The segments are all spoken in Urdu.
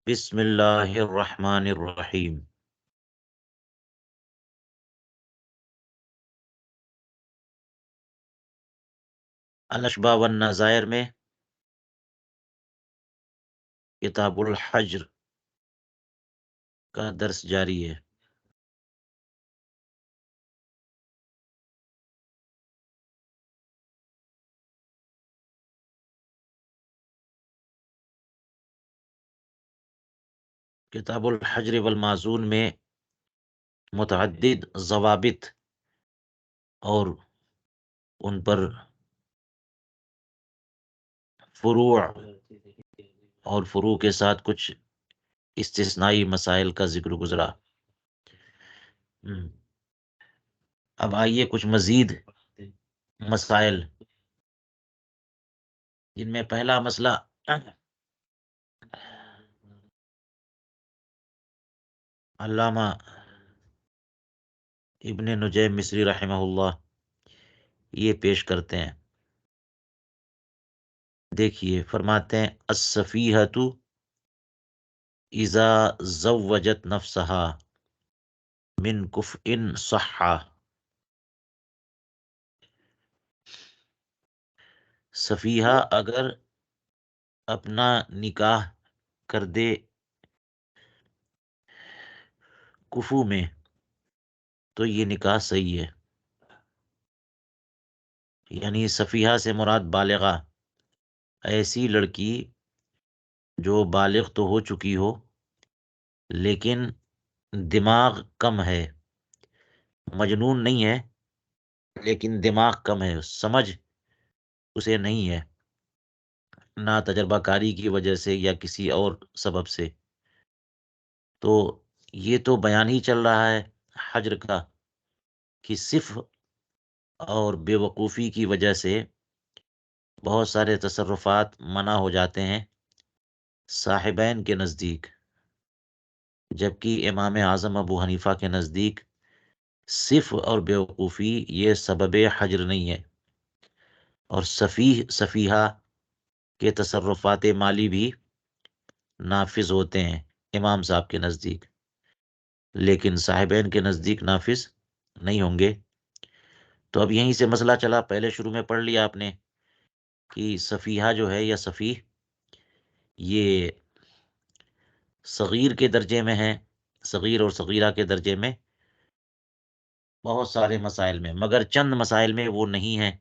بسم اللہ الرحمن الرحیم۔ الاشباح والنظائر میں کتاب الحجر کا درس جاری ہے۔ کتاب الحجر والمعزون میں متعدد ضوابط اور ان پر فروع اور فروع کے ساتھ کچھ استثنائی مسائل کا ذکر گزرا۔ اب آئیے کچھ مزید مسائل، جن میں پہلا مسئلہ علامہ ابن نجیم مصری رحمہ اللہ یہ پیش کرتے ہیں۔ دیکھیے، فرماتے ہیں السفیہۃ اذا زوجت نفسها من کفء صحا۔ سفیہہ اگر اپنا نکاح کر دے کفو میں تو یہ نکاح صحیح ہے۔ یعنی سفیہہ سے مراد بالغہ، ایسی لڑکی جو بالغ تو ہو چکی ہو لیکن دماغ کم ہے، مجنون نہیں ہے لیکن دماغ کم ہے، سمجھ اسے نہیں ہے، نہ تجربہ کاری کی وجہ سے یا کسی اور سبب سے۔ تو یہ تو بیان ہی چل رہا ہے حجر کا کہ صرف اور بے وقوفی کی وجہ سے بہت سارے تصرفات منع ہو جاتے ہیں صاحبین کے نزدیک، جبکہ امام اعظم ابو حنیفہ کے نزدیک صرف اور بے وقوفی یہ سبب حجر نہیں ہے، اور سفیہہ کے تصرفات مالی بھی نافذ ہوتے ہیں امام صاحب کے نزدیک، لیکن صاحبین کے نزدیک نافذ نہیں ہوں گے۔ تو اب یہیں سے مسئلہ چلا، پہلے شروع میں پڑھ لیا آپ نے کہ سفیہہ جو ہے یا سفیہ یہ صغیر کے درجے میں ہے، صغیر اور صغیرہ کے درجے میں بہت سارے مسائل میں، مگر چند مسائل میں وہ نہیں ہے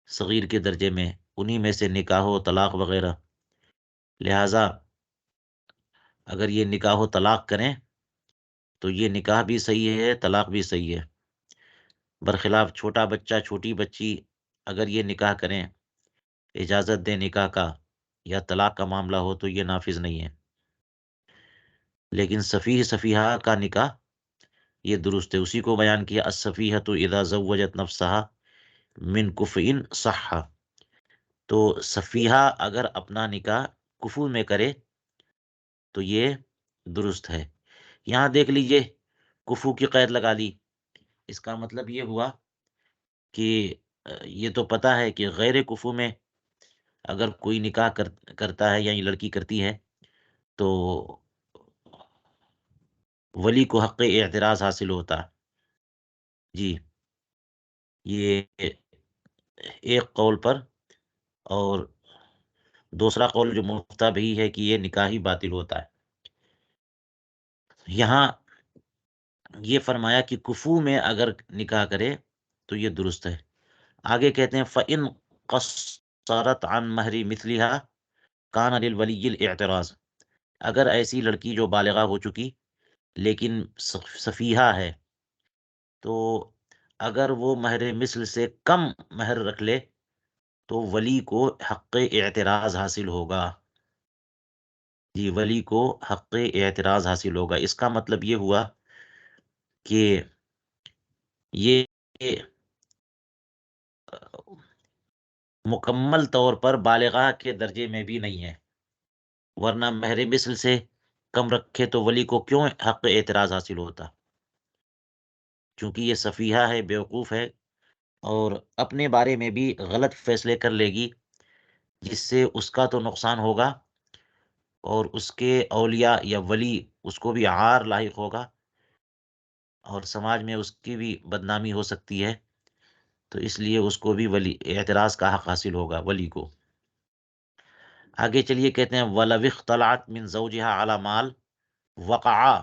صغیر کے درجے میں، انہی میں سے نکاح و طلاق وغیرہ۔ لہٰذا اگر یہ نکاح و طلاق کریں تو یہ نکاح بھی صحیح ہے، طلاق بھی صحیح ہے۔ برخلاف چھوٹا بچہ چھوٹی بچی اگر یہ نکاح کریں، اجازت دیں نکاح کا یا طلاق کا معاملہ ہو تو یہ نافذ نہیں ہے، لیکن سفیہہ کا نکاح یہ درست ہے۔ اسی کو بیان کیا السفیہۃ اذا زوجت نفسها من کفء صحا۔ تو سفیہہ اگر اپنا نکاح کفو میں کرے تو یہ درست ہے۔ یہاں دیکھ لیجئے، کفو کی قید لگا لی، اس کا مطلب یہ ہوا کہ یہ تو پتہ ہے کہ غیر کفو میں اگر کوئی نکاح کرتا ہے یا یہ لڑکی کرتی ہے تو ولی کو حق اعتراض حاصل ہوتا ہے۔ جی، یہ ایک قول پر، اور دوسرا قول جو مفتہ بھی ہے کہ یہ نکاح ہی باطل ہوتا ہے۔ یہاں یہ فرمایا کہ کفو میں اگر نکاح کرے تو یہ درست ہے۔ آگے کہتے ہیں فَإِن قَصَّرَتْ عَن مَهْرِ مِثْلِهَا كَانَ لِلْوَلِيِّ الْاعْتِرَاض۔ اگر ایسی لڑکی جو بالغہ ہو چکی لیکن سفیہہ ہے، تو اگر وہ مہر مثل سے کم مہر رکھ لے تو ولی کو حق اعتراض حاصل ہوگا۔ جی، ولی کو حق اعتراض حاصل ہوگا۔ اس کا مطلب یہ ہوا کہ یہ مکمل طور پر بالغہ کے درجے میں بھی نہیں ہے، ورنہ مہر مثل سے کم رکھے تو ولی کو کیوں حق اعتراض حاصل ہوتا؟ چونکہ یہ سفیہہ ہے، بیوقوف ہے، اور اپنے بارے میں بھی غلط فیصلے کر لے گی، جس سے اس کا تو نقصان ہوگا، اور اس کے اولیاء یا ولی اس کو بھی عار لاحق ہوگا، اور سماج میں اس کی بھی بدنامی ہو سکتی ہے، تو اس لیے اس کو بھی ولی اعتراض کا حق حاصل ہوگا، ولی کو۔ آگے چلیے، کہتے ہیں وَلَوِ اخْتَلَعَتْ مِنْ زَوْجِهَا عَلَى مَالٍ وَقَعَ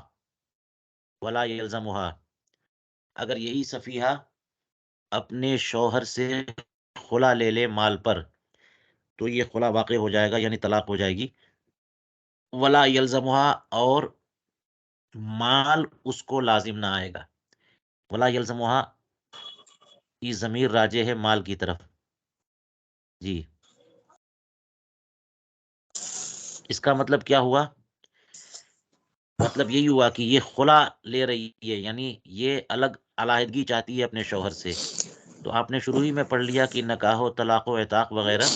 وَلَا يَلْزَمُهَا، اگر یہی صفیحہ اپنے شوہر سے خلا لے لے مال پر، تو یہ خلا واقع ہو جائے گا، یعنی طلاق ہو جائے گی۔ ولا یلزمها، اور مال اس کو لازم نہ آئے گا۔ ولا یلزمها کی ضمیر راجع ہے مال کی طرف، جی۔ اس کا مطلب کیا ہوا؟ مطلب یہی ہوا کہ یہ خلا لے رہی ہے، یعنی یہ الگ علیحدگی چاہتی ہے اپنے شوہر سے۔ تو آپ نے شروع ہی میں پڑھ لیا کہ نکاح و طلاق و عتاق وغیرہ،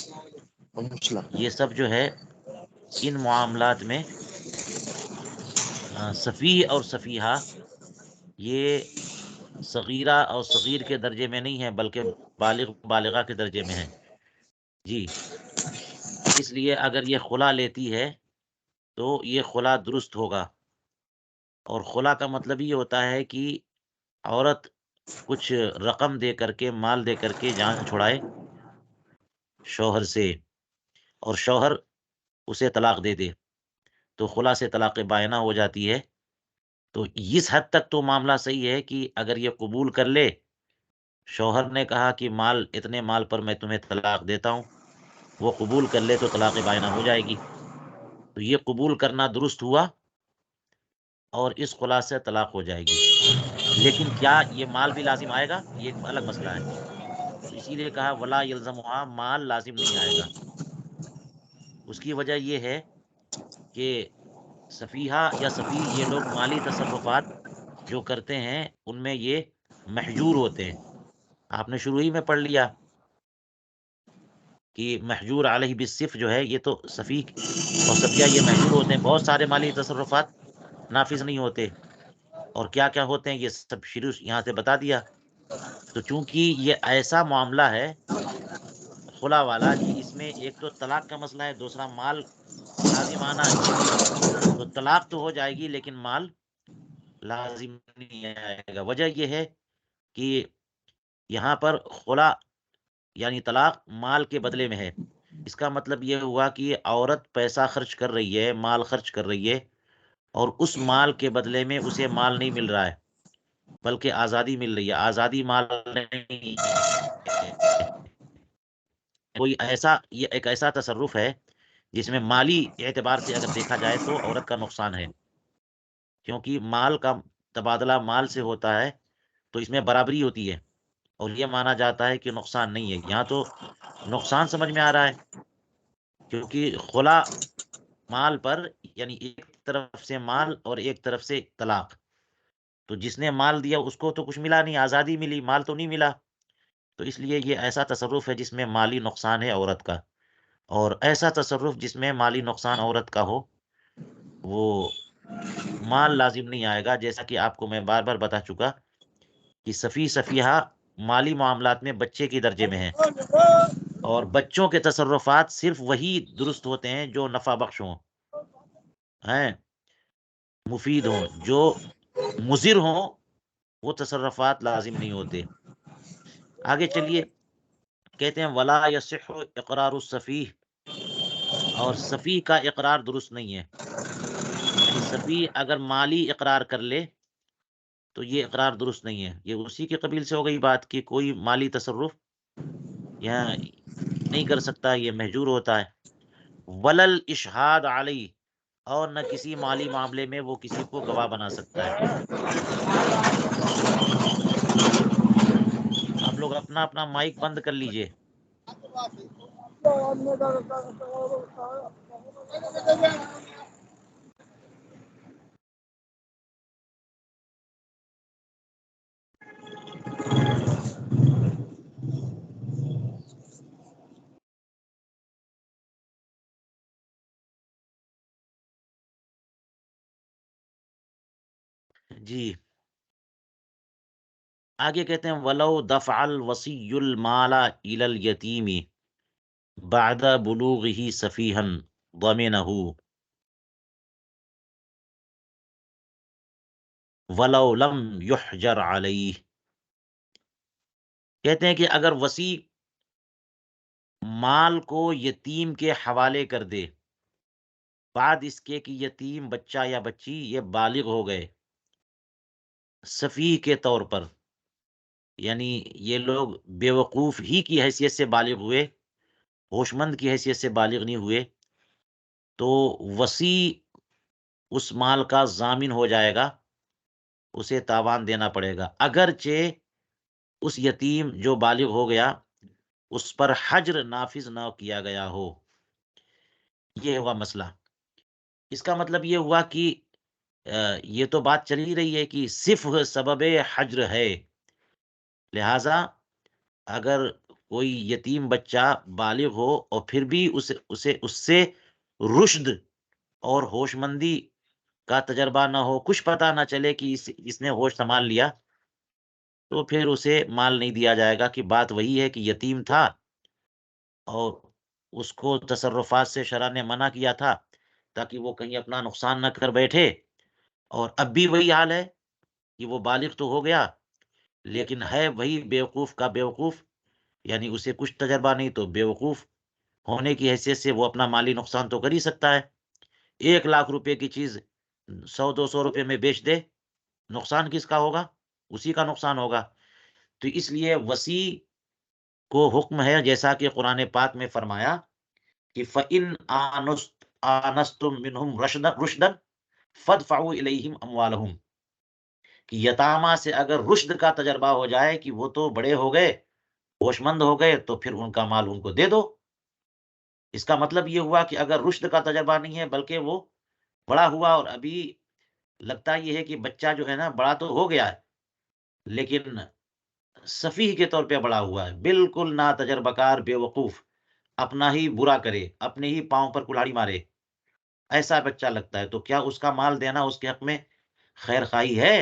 یہ سب جو ہے ان معاملات میں سفیہ اور سفیہہ یہ صغیرہ اور صغیر کے درجے میں نہیں ہے، بلکہ بالغ بالغہ کے درجے میں ہے، جی۔ اس لیے اگر یہ خلا لیتی ہے تو یہ خلا درست ہوگا، اور خلا کا مطلب یہ ہوتا ہے کہ عورت کچھ رقم دے کر کے، مال دے کر کے جان چھڑائے شوہر سے، اور شوہر اسے طلاق دے دے، تو خلا سے طلاق بائنہ ہو جاتی ہے۔ تو اس حد تک تو معاملہ صحیح ہے کہ اگر یہ قبول کر لے، شوہر نے کہا کہ مال، اتنے مال پر میں تمہیں طلاق دیتا ہوں، وہ قبول کر لے تو طلاق بائنہ ہو جائے گی، تو یہ قبول کرنا درست ہوا، اور اس خلا سے طلاق ہو جائے گی۔ لیکن کیا یہ مال بھی لازم آئے گا؟ یہ ایک الگ مسئلہ ہے، تو اسی لیے کہا ولا یلزمھا، مال لازم نہیں آئے گا۔ اس کی وجہ یہ ہے کہ سفیہہ یا سفیہ یہ لوگ مالی تصرفات جو کرتے ہیں ان میں یہ محجور ہوتے ہیں۔ آپ نے شروع ہی میں پڑھ لیا کہ محجور علیہ بالصف جو ہے، یہ تو سفیہ اور سفیہ یہ محجور ہوتے ہیں، بہت سارے مالی تصرفات نافذ نہیں ہوتے، اور کیا کیا ہوتے ہیں یہ سب شروع یہاں سے بتا دیا۔ تو چونکہ یہ ایسا معاملہ ہے خلا والا کہ اس میں ایک تو طلاق کا مسئلہ ہے، دوسرا مال لازم آنا، تو طلاق تو ہو جائے گی لیکن مال لازم نہیں آئے گا۔ وجہ یہ ہے کہ یہاں پر خلا یعنی طلاق مال کے بدلے میں ہے۔ اس کا مطلب یہ ہوا کہ عورت پیسہ خرچ کر رہی ہے، مال خرچ کر رہی ہے، اور اس مال کے بدلے میں اسے مال نہیں مل رہا ہے، بلکہ آزادی مل رہی ہے۔ آزادی مال نہیں ہے، کوئی ایسا، یہ ایک ایسا تصرف ہے جس میں مالی اعتبار سے اگر دیکھا جائے تو عورت کا نقصان ہے، کیونکہ مال کا تبادلہ مال سے ہوتا ہے، تو اس میں برابری ہوتی ہے، اور یہ مانا جاتا ہے کہ نقصان نہیں ہے۔ یہاں تو نقصان سمجھ میں آ رہا ہے، کیونکہ خلا مال پر، یعنی ایک طرف سے مال اور ایک طرف سے طلاق، تو جس نے مال دیا اس کو تو کچھ ملا نہیں، آزادی ملی، مال تو نہیں ملا، تو اس لیے یہ ایسا تصرف ہے جس میں مالی نقصان ہے عورت کا، اور ایسا تصرف جس میں مالی نقصان عورت کا ہو، وہ مال لازم نہیں آئے گا، جیسا کہ آپ کو میں بار بار بتا چکا کہ سفیہہ مالی معاملات میں بچے کی درجے میں ہیں، اور بچوں کے تصرفات صرف وہی درست ہوتے ہیں جو نفع بخش ہوں، ہیں مفید ہوں، جو مضر ہوں وہ تصرفات لازم نہیں ہوتے۔ آگے چلیے، کہتے ہیں ولا یصح اقرار السفیہ، اور سفیہ کا اقرار درست نہیں ہے، یعنی سفیہ اگر مالی اقرار کر لے تو یہ اقرار درست نہیں ہے۔ یہ اسی کے قبیل سے ہو گئی بات کہ کوئی مالی تصرف یہاں نہیں کر سکتا، یہ محجور ہوتا ہے۔ ولل اشہاد علی، اور نہ کسی مالی معاملے میں وہ کسی کو گواہ بنا سکتا ہے۔ آپ لوگ اپنا اپنا مائک بند کر لیجئے۔ جی، آگے کہتے ہیں ولو دفع الوصی المال الی الیتیم بعد بلوغہ سفیہا ضمنہ، ولو لم یحجر علیہ، کہتے ہیں کہ اگر وصی مال کو یتیم کے حوالے کر دے بعد اس کے کہ یتیم بچہ یا بچی یہ بالغ ہو گئے، سفیہ کے طور پر، یعنی یہ لوگ بیوقوف ہی کی حیثیت سے بالغ ہوئے، ہوش مند کی حیثیت سے بالغ نہیں ہوئے، تو وصی اس مال کا ضامن ہو جائے گا، اسے تاوان دینا پڑے گا، اگرچہ اس یتیم جو بالغ ہو گیا اس پر حجر نافذ نہ کیا گیا ہو۔ یہ ہوا مسئلہ۔ اس کا مطلب یہ ہوا کہ یہ تو بات چل ہی رہی ہے کہ صرف سبب حجر ہے، لہذا اگر کوئی یتیم بچہ بالغ ہو اور پھر بھی اس سے رشد اور ہوش مندی کا تجربہ نہ ہو، کچھ پتہ نہ چلے کہ اس نے ہوش سنبھال لیا، تو پھر اسے مال نہیں دیا جائے گا، کہ بات وہی ہے کہ یتیم تھا اور اس کو تصرفات سے شرع نے منع کیا تھا تاکہ وہ کہیں اپنا نقصان نہ کر بیٹھے، اور اب بھی وہی حال ہے کہ وہ بالغ تو ہو گیا لیکن ہے وہی بیوقوف کا بیوقوف، یعنی اسے کچھ تجربہ نہیں، تو بیوقوف ہونے کی حیثیت سے وہ اپنا مالی نقصان تو کر ہی سکتا ہے۔ 1,00,000 روپے کی چیز 100-200 روپے میں بیچ دے، نقصان کس کا ہوگا؟ اسی کا نقصان ہوگا۔ تو اس لیے وصی کو حکم ہے، جیسا کہ قرآن پاک میں فرمایا کہ فَإِنْ آنَسْتُم مِّنْهُمْ رُشْدًا فَادْفَعُوا إِلَيْهِمْ أَمْوَالَهُمْ، کہ یتامہ سے اگر رشد کا تجربہ ہو جائے کہ وہ تو بڑے ہو گئے، ہوش مند ہو گئے، تو پھر ان کا مال ان کو دے دو۔ اس کا مطلب یہ ہوا کہ اگر رشد کا تجربہ نہیں ہے بلکہ وہ بڑا ہوا اور ابھی لگتا یہ ہے کہ بچہ جو ہے نا بڑا تو ہو گیا ہے لیکن سفیہ کے طور پہ بڑا ہوا ہے، بالکل نا تجربہ کار، بے وقوف، اپنا ہی برا کرے، اپنے ہی پاؤں پر کلہاڑی مارے، ایسا بچہ لگتا ہے، تو کیا اس کا مال دینا اس کے حق میں خیر خواہی ہے؟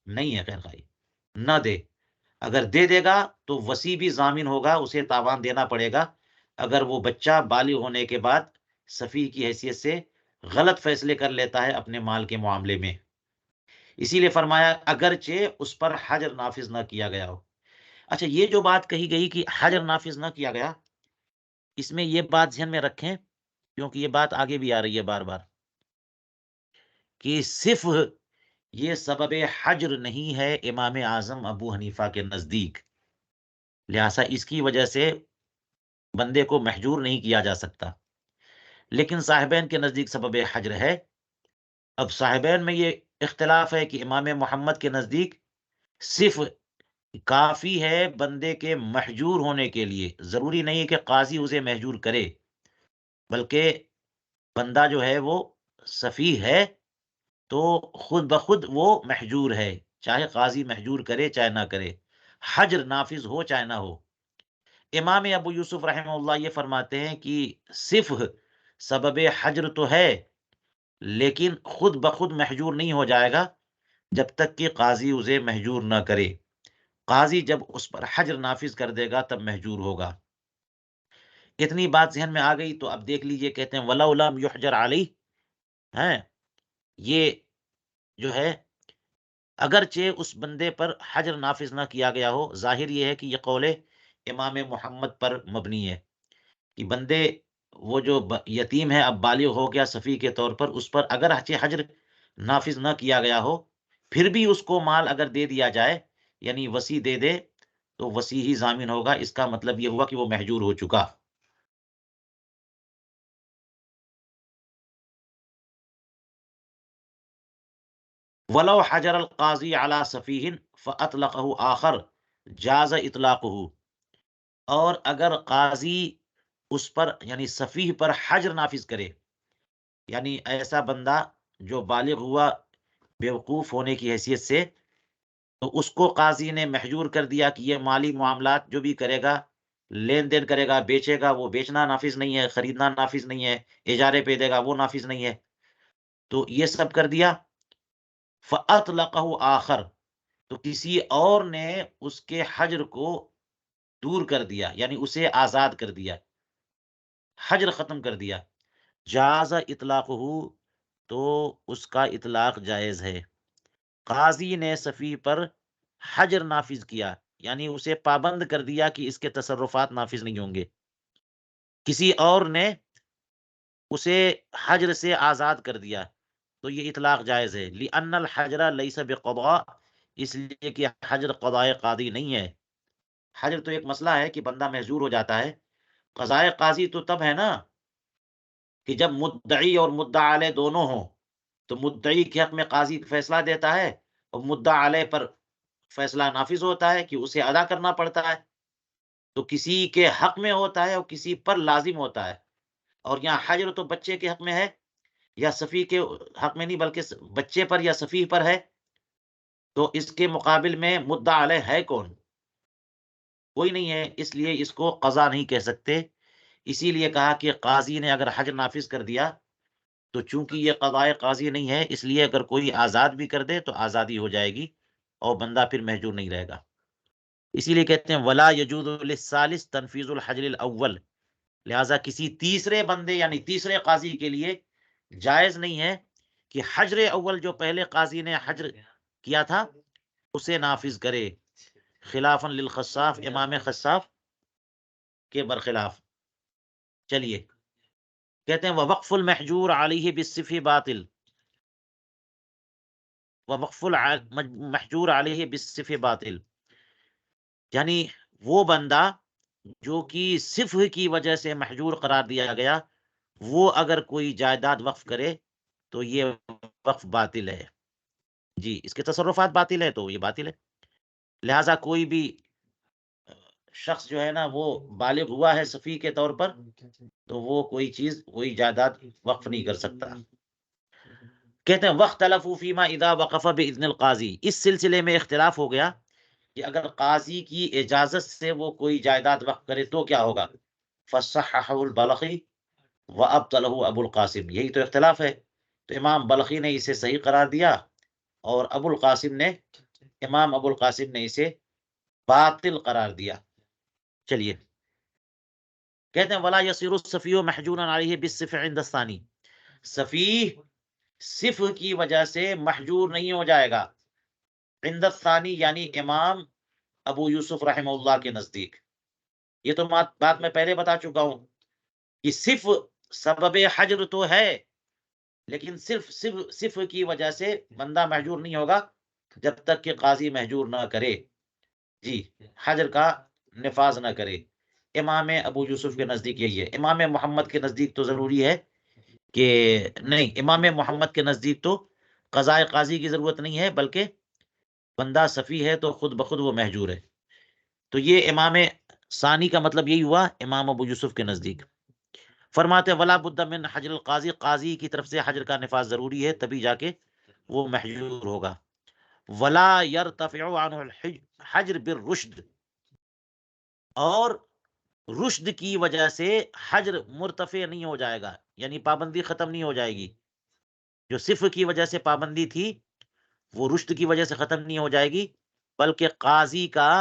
نہیں ہے خیر خواہی، نہ دے۔ اگر دے دے گا تو وصی بھی ضامن ہوگا، اسے تاوان دینا پڑے گا اگر وہ بچہ بالغ ہونے کے بعد سفیہ کی حیثیت سے غلط فیصلے کر لیتا ہے اپنے مال کے معاملے میں۔ اسی لیے فرمایا اگرچہ اس پر حجر نافذ نہ کیا گیا ہو۔ اچھا، یہ جو بات کہی گئی کہ حجر نافذ نہ کیا گیا، اس میں یہ بات ذہن میں رکھیں کیونکہ یہ بات آگے بھی آ رہی ہے بار بار، کہ صرف یہ سبب حجر نہیں ہے امام اعظم ابو حنیفہ کے نزدیک، لہٰذا اس کی وجہ سے بندے کو محجور نہیں کیا جا سکتا، لیکن صاحبین کے نزدیک سبب حجر ہے۔ اب صاحبین میں یہ اختلاف ہے کہ امام محمد کے نزدیک صرف کافی ہے بندے کے محجور ہونے کے لیے، ضروری نہیں ہے کہ قاضی اسے محجور کرے، بلکہ بندہ جو ہے وہ سفیہ ہے تو خود بخود وہ محجور ہے، چاہے قاضی محجور کرے چاہے نہ کرے، حجر نافذ ہو چاہے نہ ہو۔ امام ابو یوسف رحمہ اللہ یہ فرماتے ہیں کہ صرف سبب حجر تو ہے لیکن خود بخود محجور نہیں ہو جائے گا جب تک کہ قاضی اسے محجور نہ کرے، قاضی جب اس پر حجر نافذ کر دے گا تب محجور ہوگا۔ اتنی بات ذہن میں آ گئی تو اب دیکھ لیجئے، کہتے ہیں وَلَوْ لَمْ يُحْجَرْ عَلَيْهِ، ہیں یہ جو ہے اگرچہ اس بندے پر حجر نافذ نہ کیا گیا ہو، ظاہر یہ ہے کہ یہ قول امام محمد پر مبنی ہے کہ بندے وہ جو یتیم ہے اب بالغ ہو گیا سفیہ کے طور پر، اس پر اگر حجر نافذ نہ کیا گیا ہو پھر بھی اس کو مال اگر دے دیا جائے، یعنی وصی دے دے، تو وصی ہی ضامن ہوگا، اس کا مطلب یہ ہوا کہ وہ محجور ہو چکا۔ وَلَوْ حَجَرَ الْقَاضِي عَلَى صَفِيهٍ فَأَطْلَقَهُ آخَرُ جَازَ إِطْلَاقُهُ، اور اگر قاضی اس پر یعنی سفیہ پر حجر نافذ کرے، یعنی ایسا بندہ جو بالغ ہوا بیوقوف ہونے کی حیثیت سے، تو اس کو قاضی نے محجور کر دیا کہ یہ مالی معاملات جو بھی کرے گا، لین دین کرے گا، بیچے گا، وہ بیچنا نافذ نہیں ہے، خریدنا نافذ نہیں ہے، اجارے پہ دے گا وہ نافذ نہیں ہے، تو یہ سب کر دیا۔ فَأَطْلَقَهُ آخر، تو کسی اور نے اس کے حجر کو دور کر دیا، یعنی اسے آزاد کر دیا، حجر ختم کر دیا، جاز اطلاقہ، تو اس کا اطلاق جائز ہے، قاضی نے صفی پر حجر نافذ کیا، یعنی اسے پابند کر دیا کہ اس کے تصرفات نافذ نہیں ہوں گے، کسی اور نے اسے حجر سے آزاد کر دیا، تو یہ اطلاق جائز ہے۔ لِأَنَّ الْحَجْرَ لَيْسَ بِقَضَاء، اس لیے کہ حجر قضائے قاضی نہیں ہے۔ حجر تو ایک مسئلہ ہے کہ بندہ محجور ہو جاتا ہے، قضائے قاضی تو تب ہے نا کہ جب مدعی اور مدعا علیہ دونوں ہوں، تو مدعی کے حق میں قاضی فیصلہ دیتا ہے اور مدعا علیہ پر فیصلہ نافذ ہوتا ہے کہ اسے ادا کرنا پڑتا ہے، تو کسی کے حق میں ہوتا ہے اور کسی پر لازم ہوتا ہے۔ اور یہاں حجر تو بچے کے حق میں ہے یا سفیہ کے حق میں نہیں، بلکہ بچے پر یا سفیہ پر ہے، تو اس کے مقابل میں مدعا علیہ ہے کون؟ کوئی نہیں ہے، اس لیے اس کو قضا نہیں کہہ سکتے۔ اسی لیے کہا کہ قاضی نے اگر حجر نافذ کر دیا تو چونکہ یہ قضائے قاضی نہیں ہے، اس لیے اگر کوئی آزاد بھی کر دے تو آزادی ہو جائے گی اور بندہ پھر محجور نہیں رہے گا۔ اسی لیے کہتے ہیں ولا یجوز للثالث تنفیذ الحجر الاول، لہذا کسی تیسرے بندے یعنی تیسرے قاضی کے لیے جائز نہیں ہے کہ حجر اول جو پہلے قاضی نے حجر کیا تھا اسے نافذ کرے، خلافا للخصاف، امام خصاف کے برخلاف۔ چلیے کہتے ہیں ووقف المحجور علیہ بالصف باطل، ووقف المحجور علیہ بالصف باطل، یعنی وہ بندہ جو کہ صف کی وجہ سے محجور قرار دیا گیا، وہ اگر کوئی جائیداد وقف کرے تو یہ وقف باطل ہے، جی اس کے تصرفات باطل ہے تو یہ باطل ہے۔ لہٰذا کوئی بھی شخص جو ہے نا وہ بالغ ہوا ہے صفی کے طور پر، تو وہ کوئی چیز کوئی جائیداد وقف نہیں کر سکتا۔ کہتے ہیں وَاخْتَلَفُوا فِيمَا إِذَا وَقَفَ بِإِذْنِ الْقَاضِي، اس سلسلے میں اختلاف ہو گیا کہ اگر قاضی کی اجازت سے وہ کوئی جائیداد وقف کرے تو کیا ہوگا۔ فَصَحَّحَهُ الْبَلَخِي وَأَبْطَلَهُ أَبُو الْقَاسِمِ، یہی تو اختلاف ہے، تو امام بلخی نے اسے صحیح قرار دیا اور ابو القاسم نے امام ابو القاسم نے اسے باطل قرار دیا۔ چلیے کہتے ہیں ولا یصیر الصفی محجورا علیہ بالصف عند الثانی، صفی صف کی وجہ سے محجور نہیں ہو جائے گا عند الثانی یعنی امام ابو یوسف رحمہ اللہ کے نزدیک۔ یہ تو بات میں پہلے بتا چکا ہوں کہ صف سبب حجر تو ہے، لیکن صرف کی وجہ سے بندہ محجور نہیں ہوگا جب تک کہ قاضی محجور نہ کرے، جی حجر کا نفاذ نہ کرے۔ امام ابو یوسف کے نزدیک یہی ہے۔ امام محمد کے نزدیک تو ضروری ہے کہ نہیں، امام محمد کے نزدیک تو قضائے قاضی کی ضرورت نہیں ہے، بلکہ بندہ صفی ہے تو خود بخود وہ محجور ہے۔ تو یہ امام ثانی کا مطلب یہی ہوا امام ابو یوسف کے نزدیک۔ فرماتے ولا بد من حجر القاضی، قاضی کی طرف سے حجر کا نفاذ ضروری ہے تبھی جا کے وہ محجور ہوگا۔ ولا يرتفع عنه الحجر بالرشد، اور رشد کی وجہ سے حجر مرتفع نہیں ہو جائے گا، یعنی پابندی ختم نہیں ہو جائے گی۔ جو صفر کی وجہ سے پابندی تھی وہ رشد کی وجہ سے ختم نہیں ہو جائے گی، بلکہ قاضی کا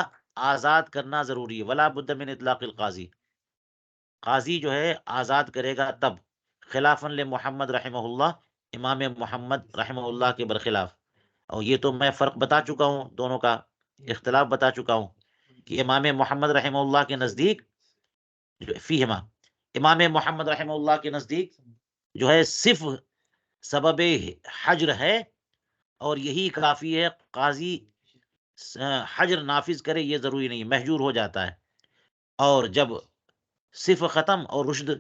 آزاد کرنا ضروری ہے۔ ولا بد من اطلاق القاضی، قاضی جو ہے آزاد کرے گا تب، خلافا لمحمد رحمہ اللہ، امام محمد رحمہ اللہ کے برخلاف۔ اور یہ تو میں فرق بتا چکا ہوں، دونوں کا اختلاف بتا چکا ہوں کہ امام محمد رحمہ اللہ کے نزدیک فیہما، امام محمد رحمہ اللہ کے نزدیک جو ہے صرف سبب حجر ہے اور یہی کافی ہے، قاضی حجر نافذ کرے یہ ضروری نہیں، محجور ہو جاتا ہے۔ اور جب صرف ختم اور رشد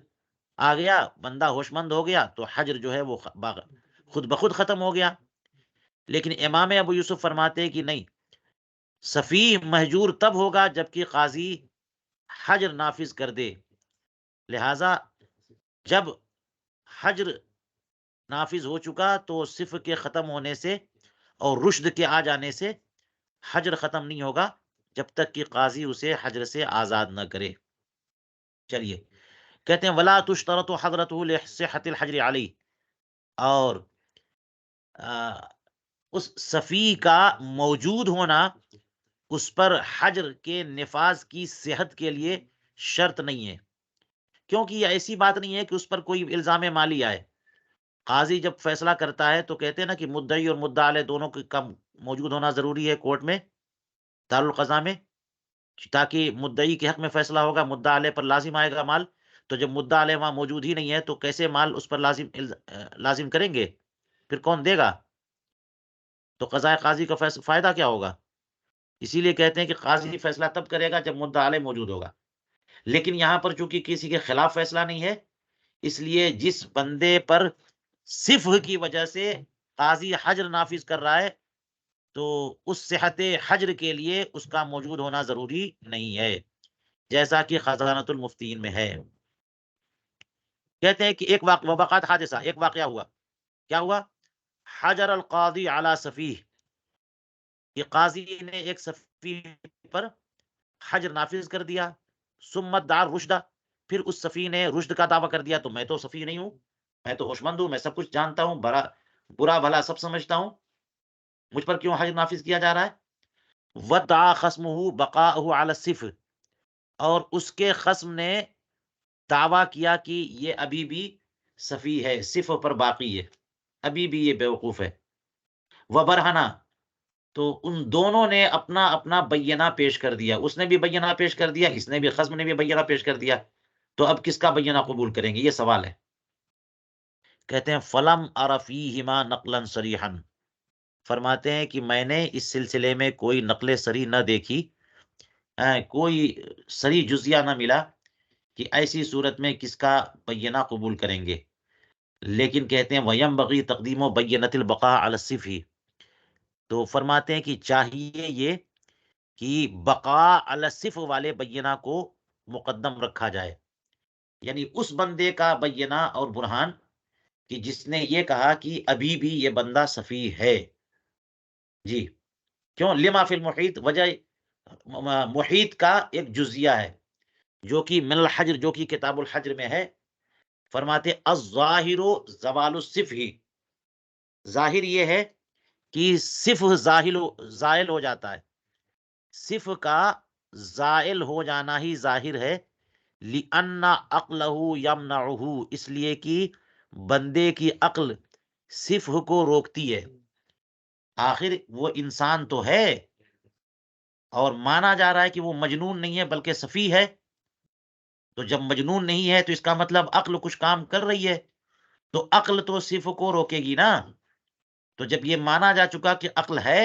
آ گیا، بندہ ہوش مند ہو گیا، تو حجر جو ہے وہ خود بخود ختم ہو گیا۔ لیکن امام ابو یوسف فرماتے ہیں کہ نہیں، صفیح محجور تب ہوگا جبکہ قاضی حجر نافذ کر دے، لہذا جب حجر نافذ ہو چکا تو صف کے ختم ہونے سے اور رشد کے آ جانے سے حجر ختم نہیں ہوگا جب تک کہ قاضی اسے حجر سے آزاد نہ کرے۔ چلیے کہتے ہیں ولا تشترط حضرته لصحة الحجر علیہ، اور اس صفی کا موجود ہونا اس پر حجر کے نفاذ کی صحت کے لیے شرط نہیں ہے، کیونکہ یہ ایسی بات نہیں ہے کہ اس پر کوئی الزام مالی آئے۔ قاضی جب فیصلہ کرتا ہے تو کہتے ہیں نا کہ مدعی اور مدعا علیہ دونوں کا موجود ہونا ضروری ہے کورٹ میں، دارالقضا میں، تاکہ مدعی کے حق میں فیصلہ ہوگا، مدعا علیہ پر لازم آئے گا مال۔ تو جب مدعا علیہ وہاں موجود ہی نہیں ہے تو کیسے مال اس پر لازم کریں گے؟ پھر کون دے گا؟ تو قضائے قاضی کا فائدہ کیا ہوگا؟ اسی لیے کہتے ہیں کہ قاضی فیصلہ تب کرے گا جب مدعا علیہ موجود ہوگا۔ لیکن یہاں پر چونکہ کسی کے خلاف فیصلہ نہیں ہے، اس لیے جس بندے پر صفح کی وجہ سے قاضی حجر نافذ کر رہا ہے تو اس صحت حجر کے لیے اس کا موجود ہونا ضروری نہیں ہے، جیسا کہ خزانۃ المفتین میں ہے۔ کہتے ہیں کہ ایک وقات حادثہ، ایک واقعہ ہوا۔ کیا ہوا؟ حجر القاضی علی سفیہ، کہ قاضی نے ایک سفیہ پر حجر نافذ کر دیا۔ سمت دار رشدہ، پھر اس سفیہ نے رشد کا دعویٰ کر دیا، تو میں تو سفیہ نہیں ہوں، میں تو ہوشمند ہوں، میں سب کچھ جانتا ہوں، برا بھلا سب سمجھتا ہوں، مجھ پر کیوں حجر نافذ کیا جا رہا ہے؟ ودعا خصمہ بقاءہ علی الصفر، اور اس کے خصم نے دعویٰ کیا کہ یہ ابھی بھی سفیہ ہے، صفر پر باقی ہے، ابھی بھی یہ بیوقوف ہے۔ وبرہنہ، تو ان دونوں نے اپنا اپنا بینہ پیش کر دیا، اس نے بھی بینہ پیش کر دیا، اس نے بھی، خصم نے بھی بینہ پیش کر دیا، تو اب کس کا بینہ قبول کریں گے؟ یہ سوال ہے۔ کہتے ہیں فلم ارفیہما نقلا صریحا، فرماتے ہیں کہ میں نے اس سلسلے میں کوئی نقل صریح نہ دیکھی، کوئی صریح جزیہ نہ ملا کہ ایسی صورت میں کس کا بینہ قبول کریں گے۔ لیکن کہتے ہیں وَيَنبَغِي تقدیم و بینۃ البقاء علی الصفح، تو فرماتے ہیں کہ چاہیے یہ کہ بقاء علی الصفح والے بینہ کو مقدم رکھا جائے، یعنی اس بندے کا بینہ اور برہان کہ جس نے یہ کہا کہ ابھی بھی یہ بندہ صفیح ہے۔ جی، کیوں؟ لما فی المحیط، وجہ محیط کا ایک جزیہ ہے جو کہ من الحجر، جو کہ کتاب الحجر میں ہے۔ فرماتے الظاہر زوال الصفح، ظاہر یہ ہے کہ صفح زائل ہو جاتا ہے، صفح کا زائل ہو جانا ہی ظاہر ہے۔ لِأَنَّ عَقْلَهُ يَمْنَعُهُ، اس لیے کہ بندے کی عقل صفح کو روکتی ہے۔ آخر وہ انسان تو ہے، اور مانا جا رہا ہے کہ وہ مجنون نہیں ہے بلکہ صفیح ہے، تو جب مجنون نہیں ہے تو اس کا مطلب عقل کچھ کام کر رہی ہے، تو عقل تو صفح کو روکے گی نا۔ تو جب یہ مانا جا چکا کہ عقل ہے،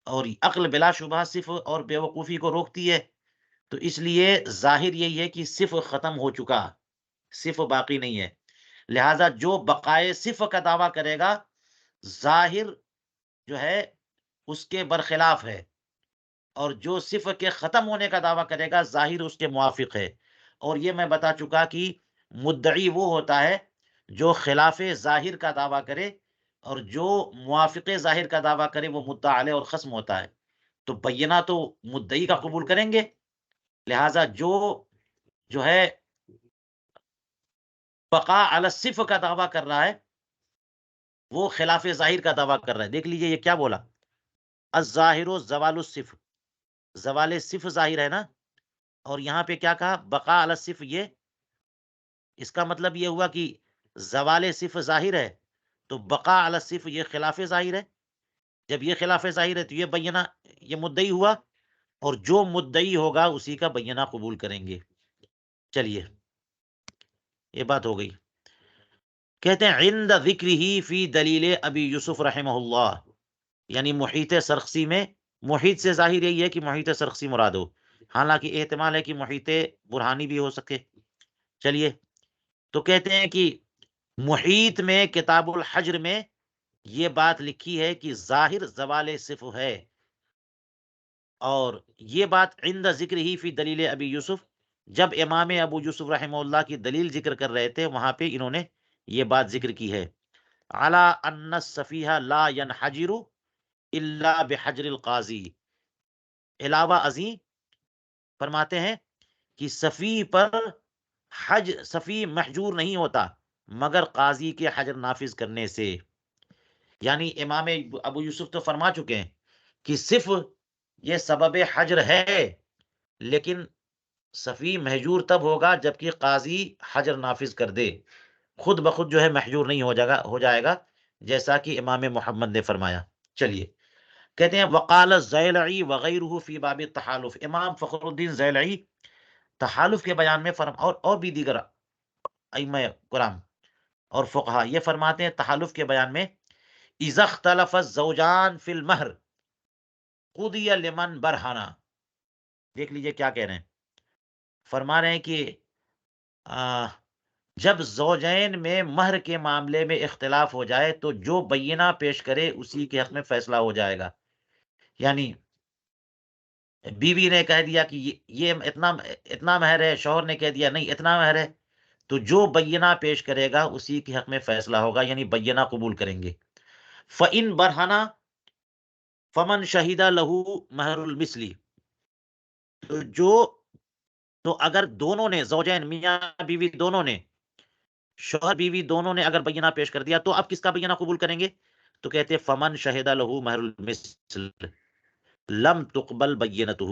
اور عقل بلا شبہ صفح اور بیوقوفی کو روکتی ہے، تو اس لیے ظاہر یہی ہے کہ صفح ختم ہو چکا، صفح باقی نہیں ہے۔ لہذا جو بقائے صفح کا دعویٰ کرے گا، ظاہر جو ہے اس کے برخلاف ہے، اور جو صفح کے ختم ہونے کا دعویٰ کرے گا، ظاہر اس کے موافق ہے۔ اور یہ میں بتا چکا کہ مدعی وہ ہوتا ہے جو خلاف ظاہر کا دعویٰ کرے، اور جو موافق ظاہر کا دعویٰ کرے وہ مدعا علیہ اور خصم ہوتا ہے۔ تو بینہ تو مدعی کا قبول کریں گے، لہٰذا جو ہے بقاء علی الصفح کا دعویٰ کر رہا ہے، وہ خلاف ظاہر کا دعویٰ کر رہا ہے۔ دیکھ لیجئے یہ کیا بولا، الظاہر زوال الصفح، زوال صفح ظاہر ہے نا، اور یہاں پہ کیا کہا، بقاء علی الصفح، یہ اس کا مطلب یہ ہوا کہ زوال صفح ظاہر ہے تو بقاء علی الصفح یہ خلاف ظاہر ہے۔ جب یہ خلاف ظاہر ہے تو یہ بینہ، یہ مدعی ہوا، اور جو مدعی ہوگا اسی کا بینہ قبول کریں گے۔ چلیے، یہ بات ہو گئی۔ کہتے ہیں عند ذکرہ فی دلیل ابی یوسف رحمہ اللہ، یعنی محیط سرخسی میں، محیط سے ظاہر یہی ہے کہ محیط سرخسی مراد ہو، حالانکہ احتمال ہے کہ محیط برہانی بھی ہو سکے۔ چلیے، تو کہتے ہیں کہ محیط میں کتاب الحجر میں یہ بات لکھی ہے کہ ظاہر زوال صفح ہے، اور یہ بات عند ذکر ہی فی دلیل ابی یوسف، جب امام ابو یوسف رحمہ اللہ کی دلیل ذکر کر رہے تھے وہاں پہ انہوں نے یہ بات ذکر کی ہے۔ علی ان الصفیح لا ینحجر الا بحجر القاضی، علاوہ ازیں فرماتے ہیں کہ صفی محجور نہیں ہوتا مگر قاضی کے حجر نافذ کرنے سے۔ یعنی امام ابو یوسف تو فرما چکے ہیں کہ صرف یہ سبب حجر ہے، لیکن صفی محجور تب ہوگا جبکہ قاضی حجر نافذ کر دے، خود بخود جو ہے محجور نہیں ہو جائے گا، جیسا کہ امام محمد نے فرمایا۔ چلیے، کہتے ہیں وقال الزیلعی وغیرہ فی باب التحالف، امام فخر الدین زیلعی تحالف کے بیان میں اور بھی دیگر ائمہ کرام اور فقہا یہ فرماتے ہیں تحالف کے بیان میں، اذا اختلف الزوجان فی المہر قضی لمن برہنہ، دیکھ لیجئے کیا کہہ رہے ہیں، فرما رہے ہیں کہ جب زوجین میں مہر کے معاملے میں اختلاف ہو جائے تو جو بینہ پیش کرے اسی کے حق میں فیصلہ ہو جائے گا۔ یعنی بیوی نے کہہ دیا کہ یہ اتنا اتنا مہر ہے، شوہر نے کہہ دیا نہیں اتنا مہر ہے، تو جو بینہ پیش کرے گا اسی کے حق میں فیصلہ ہوگا، یعنی بینہ قبول کریں گے۔ فَإِن برہنہ فمن شہیدہ لہو مہر المثلی، تو اگر دونوں نے زوجین میاں بیوی دونوں نے، شوہر بیوی دونوں نے اگر بینہ پیش کر دیا تو اب کس کا بینہ قبول کریں گے؟ تو کہتے ہیں فمن شہدہ لہو مہر المثل لم تقبل بینتہ،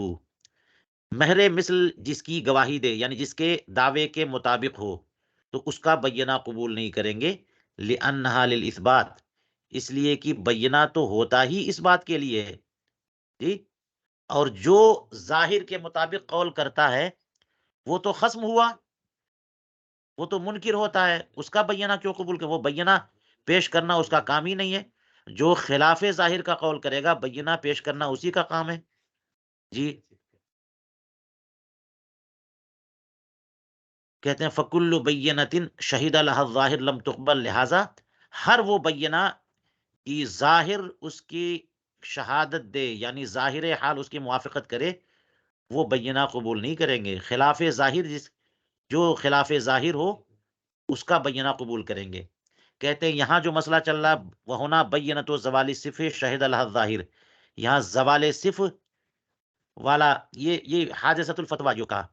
مہر مثل جس کی گواہی دے یعنی جس کے دعوے کے مطابق ہو تو اس کا بینہ قبول نہیں کریں گے، لأنہا للإثبات، اس لیے کہ بینہ تو ہوتا ہی اس بات کے لیے ہے جی، اور جو ظاہر کے مطابق قول کرتا ہے وہ تو خصم ہوا، وہ تو منکر ہوتا ہے، اس کا بینہ کیوں قبول کر، وہ بینہ پیش کرنا اس کا کام ہی نہیں ہے۔ جو خلاف ظاہر کا قول کرے گا بینہ پیش کرنا اسی کا کام ہے جی۔ کہتے ہیں فکل بینۃ شہید لها الظاہر لم تقبل، لہذا ہر وہ بینہ کی ظاہر اس کی شہادت دے یعنی ظاہر حال اس کی موافقت کرے، وہ بینہ قبول نہیں کریں گے۔ خلاف ظاہر جو خلاف ظاہر ہو اس کا بینہ قبول کریں گے۔ کہتے ہیں یہاں جو مسئلہ چل رہا وہ ہونا بینۃ و زوال صف شہد لها الظاہر، یہاں زوال صف والا یہ حادثۃ الفتویٰ جو کہا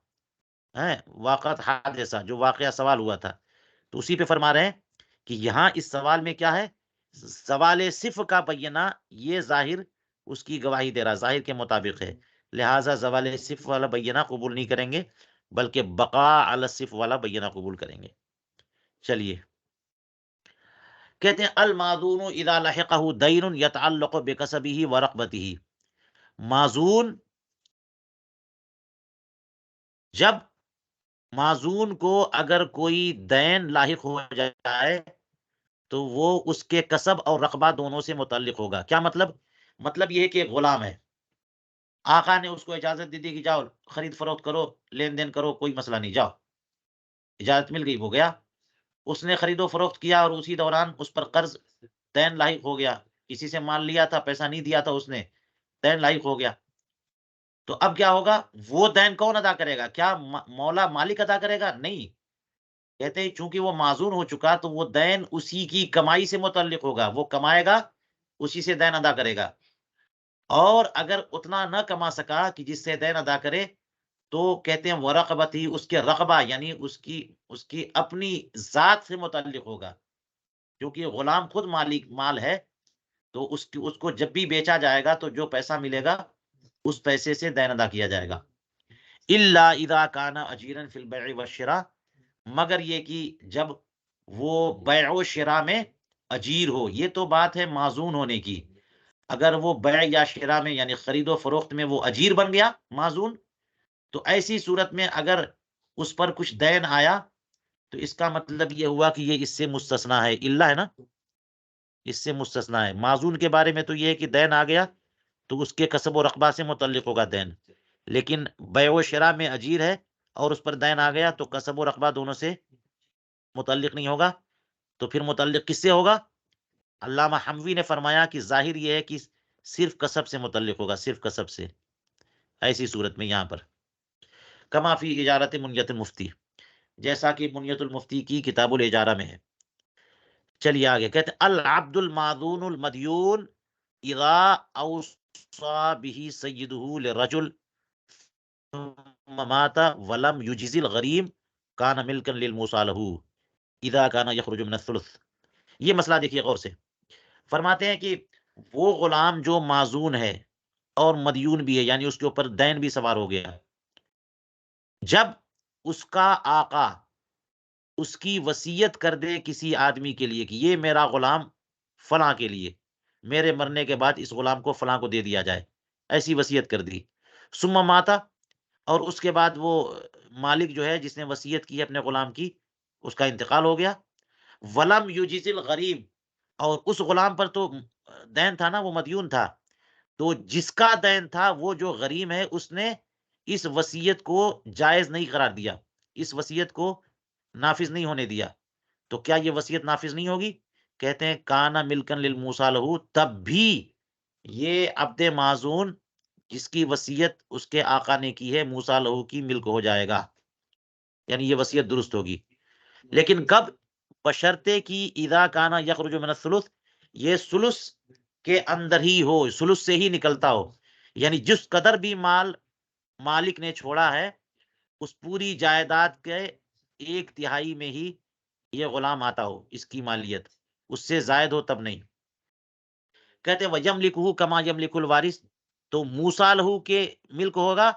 ہے، واقعات حادثہ جو واقعہ سوال ہوا تھا، تو اسی پہ فرما رہے ہیں کہ یہاں اس سوال میں کیا ہے، زوال صف کا بینہ یہ ظاہر اس کی گواہی دے رہا ظاہر کے مطابق ہے، لہٰذا زوال صف والا بینہ قبول نہیں کریں گے بلکہ بقاء علی الصف والا بینہ قبول کریں گے۔ چلیے، کہتے ہیں المعذون اذا لحقہ دین یتعلق بکسبہ ورقبتہ، معذون جب معذون کو اگر کوئی دین لاحق ہو جائے تو وہ اس کے کسب اور رقبہ دونوں سے متعلق ہوگا۔ کیا مطلب؟ مطلب یہ ہے کہ ایک غلام ہے، آقا نے اس کو اجازت دے دی کہ جاؤ خرید فروخت کرو، لین دین کرو، کوئی مسئلہ نہیں، جاؤ، اجازت مل گئی، ہو گیا۔ اس نے خرید و فروخت کیا اور اسی دوران اس پر قرض دین لاحق ہو گیا، کسی سے مال لیا تھا، پیسہ نہیں دیا تھا اس نے، دین لاحق ہو گیا، تو اب کیا ہوگا؟ وہ دین کون ادا کرے گا؟ کیا مولا مالک ادا کرے گا؟ نہیں، کہتے ہیں چونکہ وہ معذور ہو چکا تو وہ دین اسی کی کمائی سے متعلق ہوگا، وہ کمائے گا اسی سے دین ادا کرے گا، اور اگر اتنا نہ کما سکا کہ جس سے دین ادا کرے تو کہتے ہیں ورقبت ہی، اس کے رقبہ یعنی اس کی اپنی ذات سے متعلق ہوگا، کیونکہ غلام خود مالک مال ہے، تو اس کو جب بھی بیچا جائے گا تو جو پیسہ ملے گا اس پیسے سے دین ادا کیا جائے گا۔ الا اذا کان اجیرا فی البیع والشراء، مگر یہ کہ جب وہ بیع و شراء میں اجیر ہو، یہ تو بات ہے معذون ہونے کی، اگر وہ بیع یا شراء میں یعنی خرید و فروخت میں وہ اجیر بن گیا معذون، تو ایسی صورت میں اگر اس پر کچھ دین آیا تو اس کا مطلب یہ ہوا کہ یہ اس سے مستثنا ہے، الا ہے نا، اس سے مستثنا ہے۔ معذون کے بارے میں تو یہ ہے کہ دین آ گیا تو اس کے کسب و رقبہ سے متعلق ہوگا دین، لیکن بیع و شراء میں اجیر ہے اور اس پر دین آ گیا تو کسب و رقبہ دونوں سے متعلق نہیں ہوگا، تو پھر متعلق کس سے ہوگا؟ علامہ حموی نے فرمایا کہ ظاہر یہ ہے کہ صرف کسب سے متعلق ہوگا، صرف کسب سے، ایسی صورت میں یہاں پر کما فی اجارت منیت المفتی، جیسا کہ منیت المفتی کی کتاب الاجارہ میں ہے۔ چلیے آگے، کہتے ہیں العبد المعذون المدیون اذا اوصى به سیدہ للرجل ثم مات ولم یجز الغریم کان ملکا للموصى له اذا کان یخرج من الثلث۔ یہ مسئلہ دیکھیے غور سے، فرماتے ہیں کہ وہ غلام جو معذون ہے اور مدیون بھی ہے یعنی اس کے اوپر دین بھی سوار ہو گیا، جب اس کا آقا اس کی وصیت کر دے کسی آدمی کے لیے کہ یہ میرا غلام فلاں کے لیے، میرے مرنے کے بعد اس غلام کو فلاں کو دے دیا جائے، ایسی وصیت کر دی، ثم ماتا، اور اس کے بعد وہ مالک جو ہے جس نے وصیت کی ہے اپنے غلام کی، اس کا انتقال ہو گیا، ولم یجز الغریم، اور اس غلام پر تو دین تھا نا، وہ مدیون تھا، تو جس کا دین تھا وہ جو غریم ہے اس نے اس وصیت کو جائز نہیں قرار دیا، اس وصیت کو نافذ نہیں ہونے دیا، تو کیا یہ وصیت نافذ نہیں ہوگی؟ کہتے ہیں کانا ملکن للموسیٰ لہو، تب بھی یہ عبد معزون جس کی وصیت اس کے آقا نے کی ہے موسیٰ لہو کی ملک ہو جائے گا، یعنی یہ وصیت درست ہوگی، لیکن کب؟ بشرطے کی اذا کانا یخرج من الثلث، یہ ثلث کے اندر ہی ہو، ثلث سے ہی نکلتا ہو، یعنی جس قدر بھی مال مالک نے چھوڑا ہے اس پوری جائیداد کے ایک تہائی میں ہی یہ غلام آتا ہو، اس کی مالیت اس سے زائد ہو تب نہیں۔ کہتے ہیں وَيَمْلِكُهُ كَمَا يَمْلِكُ الْوَارِث، تو موسیٰ لہو کے ملک ہوگا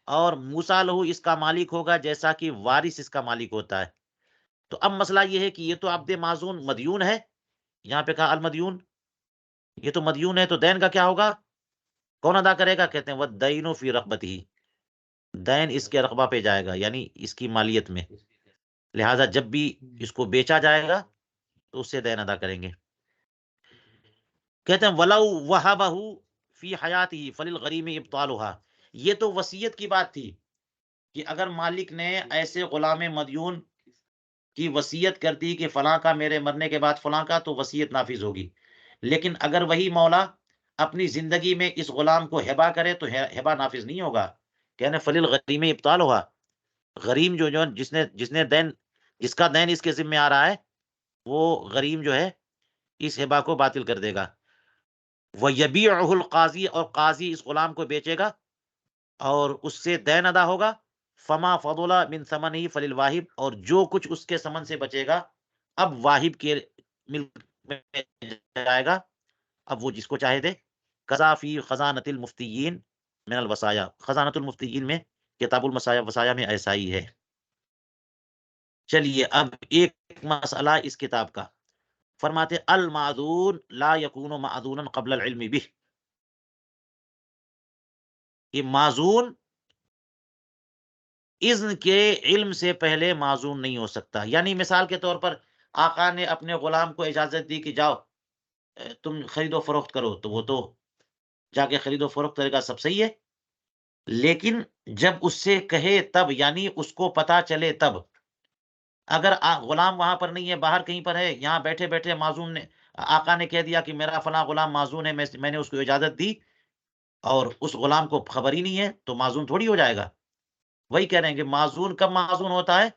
اور موسیٰ لہو اس کا مالک ہوگا جیسا کہ وارث اس کا مالک ہوتا ہے۔ تو اب مسئلہ یہ ہے کہ یہ تو عبد معزون مدیون ہے، یہاں پہ کہا المدیون، یہ تو مدیون ہے، تو دین کا کیا ہوگا؟ کون ادا کرے گا؟ کہتے ہیں وَالدَّيْنُ فِي رَقْبَتِهِ، دین اس کے رقبہ پہ جائے گا، یعنی اس کی مالیت میں، لہٰذا جب بھی اس کو بیچا جائے گا تو اس سے دین ادا کریں گے۔ کہتے ہیں وَلَوْ وَهَبَهُ فِي حَيَاتِهِ فَلِلْغَرِيمِ إِبْطَالُهَا، یہ تو وصیت کی بات تھی کہ اگر مالک نے ایسے غلام مدیون کی وصیت کر دی کہ فلاں کا میرے مرنے کے بعد فلاں کا، تو وصیت نافذ ہوگی، لیکن اگر وہی مولا اپنی زندگی میں اس غلام کو ہبا کرے تو ہبا نافذ نہیں ہوگا۔ کہنے فَلِلْغَرِيمِ إِبْطَالُهَا، غریم جو جس نے دین، جس کا دین اس کے ذمہ آ رہا ہے، وہ غریم جو ہے اس ہبا کو باطل کر دے گا۔ وَيَبِيعُهُ الْقَاضِي، اور قاضی اس غلام کو بیچے گا اور اس سے دین ادا ہوگا، فما فضل من ثمنه فللواہب، اور جو کچھ اس کے ثمن سے بچے گا اب واہب کے ملک میں جائے گا، اب وہ جس کو چاہے دے۔ قضا فی خزانۃ المفتیین من الوصایا، خزانۃ المفتیین میں کتاب وصایا میں ایسا ہی ہے۔ چلیے اب ایک مسئلہ اس کتاب کا، فرماتے المعذون لا یکون معذونا قبل العلم بہ، یہ معذون اذن کے علم سے پہلے معذون نہیں ہو سکتا، یعنی مثال کے طور پر آقا نے اپنے غلام کو اجازت دی کہ جاؤ تم خرید و فروخت کرو، تو وہ تو جا کے خرید و فروخت کرے گا، سب صحیح ہے، لیکن جب اس سے کہے تب، یعنی اس کو پتا چلے تب، اگر غلام وہاں پر نہیں ہے، باہر کہیں پر ہے، یہاں بیٹھے بیٹھے معذون نے، آقا نے کہہ دیا کہ میرا فلاں غلام معذون ہے، میں نے اس کو اجازت دی، اور اس غلام کو خبر ہی نہیں ہے، تو معذون تھوڑی ہو جائے گا۔ وہی کہہ رہے ہیں کہ معذون کب معذون ہوتا ہے؟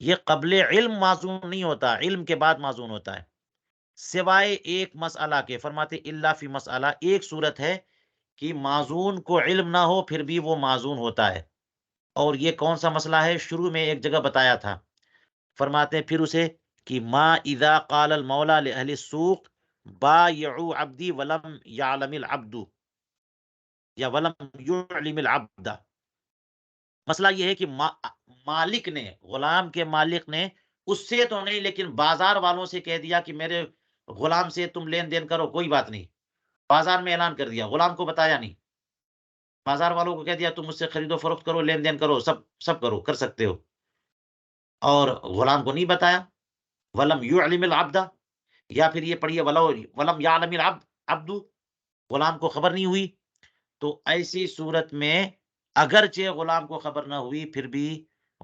یہ قبل علم معذون نہیں ہوتا، علم کے بعد معذون ہوتا ہے، سوائے ایک مسئلہ کے، فرماتے الا فی مسئلہ، ایک صورت ہے کہ معذون کو علم نہ ہو پھر بھی وہ معذون ہوتا ہے، اور یہ کون سا مسئلہ ہے؟ شروع میں ایک جگہ بتایا تھا، فرماتے ہیں پھر اسے کہ ما اذا قال المولا لأہل السوق بایعوا عبدی ولم یعلم العبد، یا ولم یعلم العبد، مسئلہ یہ ہے کہ مالک نے، غلام کے مالک نے اس سے تو نہیں لیکن بازار والوں سے کہہ دیا کہ میرے غلام سے تم لین دین کرو، کوئی بات نہیں، بازار میں اعلان کر دیا، غلام کو بتایا نہیں، بازار والوں کو کہہ دیا تم مجھ سے خرید و فروخت کرو، لین دین کرو، سب کرو، کر سکتے ہو، اور غلام کو نہیں بتایا، ولم یعلم العبد، یا پھر یہ پڑھیے ولم یعلم العبد، غلام کو خبر نہیں ہوئی، تو ایسی صورت میں اگرچہ غلام کو خبر نہ ہوئی پھر بھی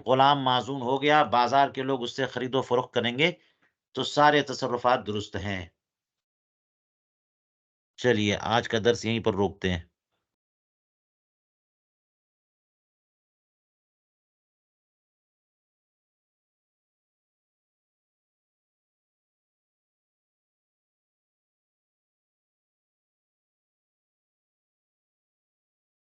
غلام معذون ہو گیا، بازار کے لوگ اس سے خرید و فروخت کریں گے، تو سارے تصرفات درست ہیں۔ چلیے آج کا درس یہیں پر روکتے ہیں۔